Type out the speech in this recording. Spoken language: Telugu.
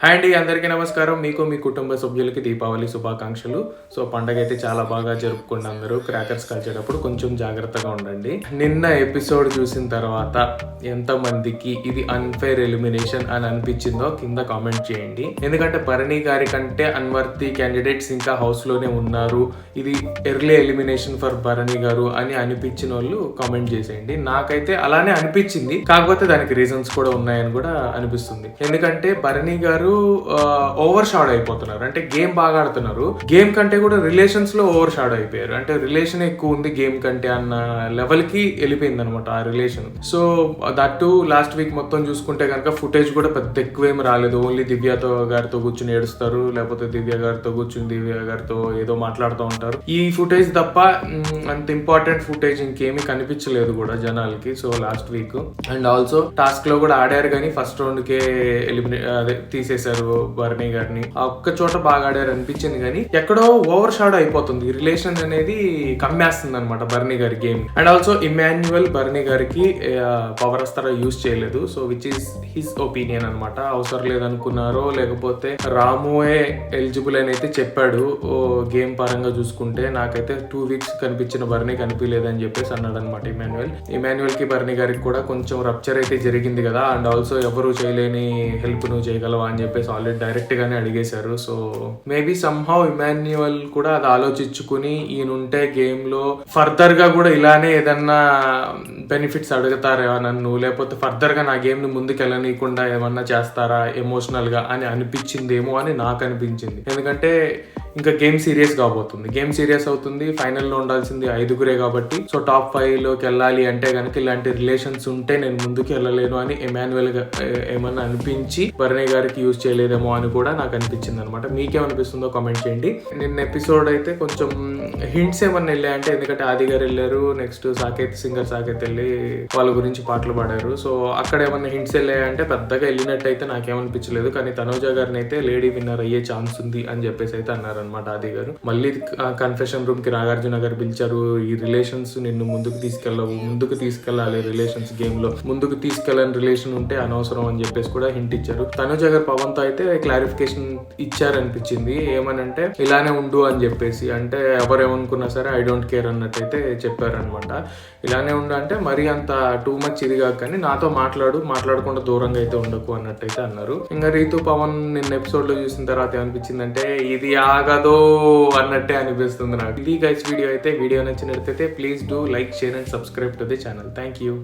అండ్ అందరికీ నమస్కారం. మీకు మీ కుటుంబ సభ్యులకి దీపావళి శుభాకాంక్షలు. సో పండగ అయితే చాలా బాగా జరుపుకోండి. అందరూ క్రాకర్స్ కాల్చేటప్పుడు కొంచెం జాగ్రత్తగా ఉండండి. నిన్న ఎపిసోడ్ చూసిన తర్వాత ఎంతమందికి ఇది అన్ఫెయిర్ ఎలిమినేషన్ అని అనిపించిందో కింద కామెంట్ చేయండి. ఎందుకంటే భరణి గారి కంటే అన్వర్తి క్యాండిడేట్స్ ఇంకా హౌస్ లోనే ఉన్నారు, ఇది early elimination for Bharani garu అని అనిపించిన వాళ్ళు కామెంట్ చేసేయండి. నాకైతే అలానే అనిపించింది, కాకపోతే దానికి రీజన్స్ కూడా ఉన్నాయని కూడా అనిపిస్తుంది. ఎందుకంటే భరణి గారు ఓవర్ షాడో అయిపోతున్నారు. అంటే గేమ్ బాగా ఆడుతున్నారు, గేమ్ కంటే కూడా రిలేషన్స్ లో ఓవర్ షాడో అయిపోయారు. అంటే రిలేషన్ ఎక్కువ ఉంది గేమ్ కంటే అన్న లెవెల్ కి వెళ్ళిపోయింది అనమాట ఆ relation. So that last week మొత్తం చూసుకుంటే కనుక ఫుటేజ్ కూడా పెద్ద ఎక్కువేం రాలేదు. ఓన్లీ దివ్యతో గారితో కూర్చుని ఏడుస్తారు, లేకపోతే దివ్య గారితో కూర్చుని దివ్య గారితో ఏదో మాట్లాడుతూ ఉంటారు. ఈ ఫుటేజ్ తప్ప అంత ఇంపార్టెంట్ ఫుటేజ్ ఇంకేమీ కనిపించలేదు కూడా జనాలకి. So last week and also task లో కూడా ఆడారు, కానీ ఫస్ట్ రౌండ్ కే అదే తీసేసారు భరణి గారిని. ఆ ఒక్క చోట బాగా ఆడారు అనిపించింది, కానీ ఎక్కడో ఓవర్ షాడో అయిపోతుంది. రిలేషన్ అనేది కమ్మేస్తుంది అనమాట భరణి గారి game. And also Emmanuel Bharani గారికి పవర్ అస్త్రా యూజ్ చేయలేదు. So which is his opinion అనమాట. అవసరం లేదనుకున్నారో లేకపోతే రాముయే ఎలిజిబుల్ అని అయితే చెప్పాడు గేమ్ పరంగా చూసుకుంటే. నాకైతే 2 వీక్స్ కనిపించిన భరణి కనిపించలేదని చెప్పేసి అన్నాడు అనమాట ఇమాన్యువల్ కి భరణి గారికి కూడా కొంచెం రప్చర్ అయితే జరిగింది కదా. అండ్ ఆల్సో ఎవరు చేయలేని హెల్ప్ నువ్వు చేయగలవా అని చెప్పేసి ఆల్రెడీ డైరెక్ట్ గానే అడిగేశారు. సో మేబీ సమ్హౌ ఇమాన్యువల్ కూడా అది ఆలోచించుకుని ఈయనుంటే గేమ్ లో ఫర్దర్ గా కూడా ఇలానే ఏదన్నా బెనిఫిట్స్ అడుగుతారా నన్ను, లేకపోతే ఫర్దర్ గా నా గేమ్ ని ముందుకు వెళ్ళనీయకుండా ఏమన్నా చేస్తారా ఎమోషనల్ గా అని అనిపించిందేమో అని నాకు అనిపించింది. ఎందుకంటే ఇంకా గేమ్ సీరియస్ కాబోతుంది, గేమ్ సీరియస్ అవుతుంది. ఫైనల్లో ఉండాల్సింది 5గురే కాబట్టి. సో టాప్ 5 లోకి వెళ్ళాలి అంటే కనుక ఇలాంటి రిలేషన్స్ ఉంటే నేను ముందుకు వెళ్ళలేను అని ఇమాన్యువల్ ఏమన్నా అనిపించి భరణి గారికి యూజ్ చేయలేదేమో అని కూడా నాకు అనిపించింది అనమాట. మీకేమనిపిస్తుందో కామెంట్ చేయండి. నిన్న ఎపిసోడ్ అయితే కొంచెం హింట్స్ ఏమన్నా వెళ్ళాయంటే, ఎందుకంటే ఆది గారు వెళ్ళారు, నెక్స్ట్ సింగర్ సాకేత్ వెళ్ళి వాళ్ళ గురించి పాటలు పాడారు. సో అక్కడ ఏమన్నా హింట్స్ వెళ్ళాయంటే పెద్దగా వెళ్ళినట్టు అయితే నాకేమనిపించలేదు. కానీ తనూజ గారిని అయితే లేడీ విన్నర్ అయ్యే ఛాన్స్ ఉంది అని చెప్పేసి అయితే అన్నారు అనమాట ఆది గారు. మళ్ళీ కన్ఫెషన్ రూమ్ కి నాగార్జున గారు పిలిచారు. ఈ రిలేషన్స్ నిన్ను ముందుకు తీసుకెళ్ళాలి, రిలేషన్స్ గేమ్ లో ముందుకు తీసుకెళ్ళని రిలేషన్ ఉంటే అనవసరం అని చెప్పేసి కూడా హింట్ ఇచ్చారు. తనుజ గారు పవన్ తో అయితే క్లారిఫికేషన్ ఇచ్చారనిపించింది. ఏమనంటే ఇలానే ఉండు అని చెప్పేసి, అంటే ఎవరేమనుకున్నా సరే ఐ డోంట్ కేర్ అన్నట్టయితే చెప్పారనమాట. ఇలానే ఉండు అంటే మరీ అంత టూ మచ్ ఇది కాక, కానీ నాతో మాట్లాడకుండా దూరంగా అయితే ఉండకు అన్నట్టయితే అన్నారు. ఇంకా రీతు పవన్ నిన్న ఎపిసోడ్ లో చూసిన తర్వాత ఏమనిపించిందంటే ఇది ఆగదో అన్నట్టే అనిపిస్తుంది నాకు. ఇది గైస్ వీడియో అయితే. వీడియో నచ్చినట్లయితే please do like, share and subscribe to the channel. Thank you.